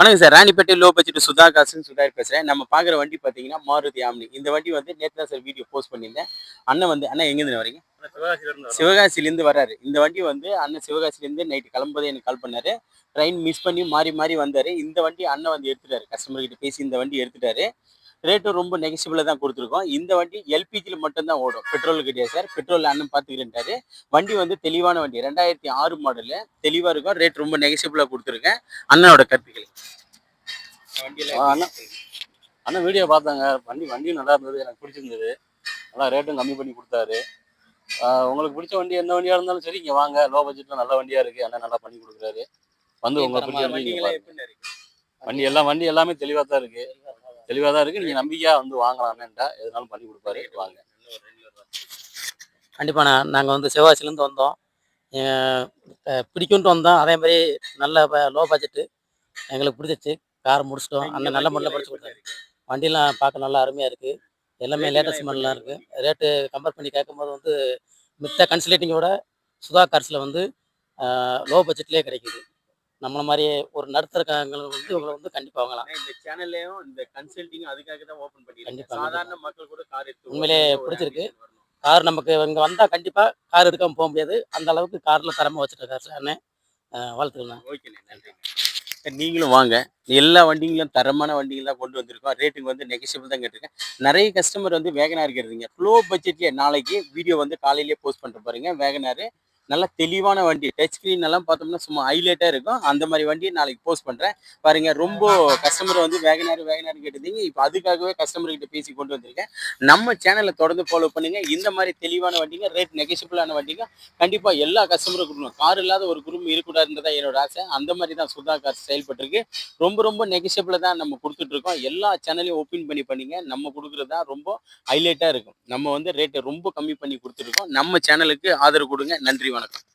வணக்கம் sir. Ranipet low budget Sudha காசுன்னு சுதாகர் பேசுறேன். நம்ம பார்க்குற வண்டி பார்த்தீங்கன்னா, மாருதி ஆம்னி. இந்த வண்டி வந்து நேத்து தான் சார் வீடியோ போஸ்ட் பண்ணியிருந்தேன். அண்ணன் வந்து அண்ணா எங்கேருந்து வரீங்க? சிவகாசியிலேருந்து வர்றாரு. இந்த வண்டி வந்து அண்ணன் சிவகாசியிலேருந்து நைட்டு கிளம்பும்போதே எனக்கு கால் பண்ணாரு. ட்ரெயின் மிஸ் பண்ணி மாறி மாறி வந்தாரு. இந்த வண்டி அண்ணன் வந்து எடுத்துட்டாரு. கஸ்டமர் கிட்ட பேசி இந்த வண்டி எடுத்துட்டாரு. ரேட்டும் ரொம்ப நெகசிபிளா தான் குடுத்துருக்கோம். இந்த வண்டி எல்பிஜில மட்டும் தான் ஓடும். பெட்ரோல் கிடையாது சார். பெட்ரோல் அண்ணன் பார்த்துக்கிறேன்ட்டாரு. வண்டி வந்து தெளிவான வண்டி. 2006 மாடலு. தெளிவா இருக்கும். ரேட் ரொம்ப நெகசிபிளா குடுத்துருக்கேன். அண்ணனோட கருத்துக்கள். அண்ணா அண்ணா வீடியோ பார்த்தாங்க. வண்டியும் நல்லா இருந்தது, எனக்கு பிடிச்சிருந்தது. நல்லா ரேட்டும் கம்மி பண்ணி கொடுத்தாரு. உங்களுக்கு பிடிச்ச வண்டி எந்த வண்டியாக இருந்தாலும் சரி, இங்கே வாங்க. லோ பட்ஜெட்டில் நல்ல வண்டியாக இருக்குது. அண்ணன் நல்லா பண்ணி கொடுக்குறாரு. வந்து உங்களுக்கு பிடிச்ச வண்டி எல்லாமே தெளிவாக தான் இருக்குது. நீங்கள் நம்பிக்கையாக வந்து வாங்கலாம். அண்ணன்ட்ட எதுனாலும் பண்ணி கொடுப்பாரு. வாங்க. கண்டிப்பாண்ணா. நாங்கள் வந்து சிவகாசிலேருந்து வந்தோம். பிடிக்குன்ட்டு வந்தோம். அதே மாதிரி நல்ல லோ பட்ஜெட்டு எங்களுக்கு பிடிச்சிச்சு. கார் முடிச்சிட்டோம். அண்ணன் நல்ல முறையில் படிச்சு கொடுத்தாரு. வண்டியெலாம் பார்க்க நல்லா அருமையாக இருக்குது. எல்லாமே லேட்டஸ்ட் மாடலாக இருக்குது. ரேட்டு கம்பேர் பண்ணி கேட்கும்போது வந்து மித்த கன்சல்டிங்கோட சுதா கார்ஸில் வந்து லோ பட்ஜெட்லேயே கிடைக்குது. நம்மள மாதிரி ஒரு நடுத்தரங்களுக்கு வந்து இவங்களை வந்து கண்டிப்பாக வாங்கலாம். இந்த சேனல்லையும் இந்த கன்சல்டிங் அதுக்காக தான் ஓப்பன் பண்ணிருக்கேன். கண்டிப்பாக சாதாரண மக்கள் கூட கார் எடுத்து உண்மையிலே பிடிச்சிருக்கு. கார் நமக்கு இங்கே வந்தால் கண்டிப்பாக கார் எடுக்காமல் போக முடியாது. அந்த அளவுக்கு காரில் தரமாக வச்சுருக்காரு சார் அண்ணன். வாழ்த்துக்கள்ண்ணா. ஓகேண்ணே, நன்றி. நீங்களும் வாங்க. எல்லா வண்டிங்களும் தரமான வண்டிகள் தான் கொண்டு வந்திருக்கோம். ரேட்டுக்கு வந்து நெகசிபிள் தான் கேட்டிருக்கேன். நிறைய கஸ்டமர் வந்து வேகனார் கேட்டுருங்க. லோ பட்ஜெட்லேயே நாளைக்கு வீடியோ வந்து காலையிலேயே போஸ்ட் பண்ணிட்டு பாருங்க. வேகனார் நல்லா தெளிவான வண்டி. டச் ஸ்க்ரீன் எல்லாம் பார்த்தோம்னா சும்மா ஹைலைட்டாக இருக்கும். அந்த மாதிரி வண்டியை நாளைக்கு போஸ்ட் பண்ணுறேன் பாருங்க. ரொம்ப கஸ்டமர் வந்து வேகனார் கேட்டிருந்தீங்க. இப்போ அதுக்காகவே கஸ்டமர் கிட்ட பேசி கொண்டு வந்திருக்கேன். நம்ம சேனலை தொடர்ந்து ஃபாலோ பண்ணுங்க. இந்த மாதிரி தெளிவான வண்டிங்க, ரேட் நெகசிபிளான வண்டிங்க கண்டிப்பாக எல்லா கஸ்டமரும் கொடுக்கணும். கார் இல்லாத ஒரு குரூப் இருக்கக்கூடாதுன்றதான் என்னோட ஆசை. அந்த மாதிரி தான் சுதா கார் செயல்பட்டுருக்கு. ரொம்ப நெகசிபிளாக தான் நம்ம கொடுத்துட்ருக்கோம். எல்லா சேனலையும் ஓப்பன் பண்ணி பண்ணிங்க. நம்ம கொடுக்குறது தான் ரொம்ப ஹைலைட்டாக இருக்கும். நம்ம வந்து ரேட்டை ரொம்ப கம்மி பண்ணி கொடுத்துருக்கோம். நம்ம சேனலுக்கு ஆதரவு கொடுங்க. நன்றி, வணக்கம்.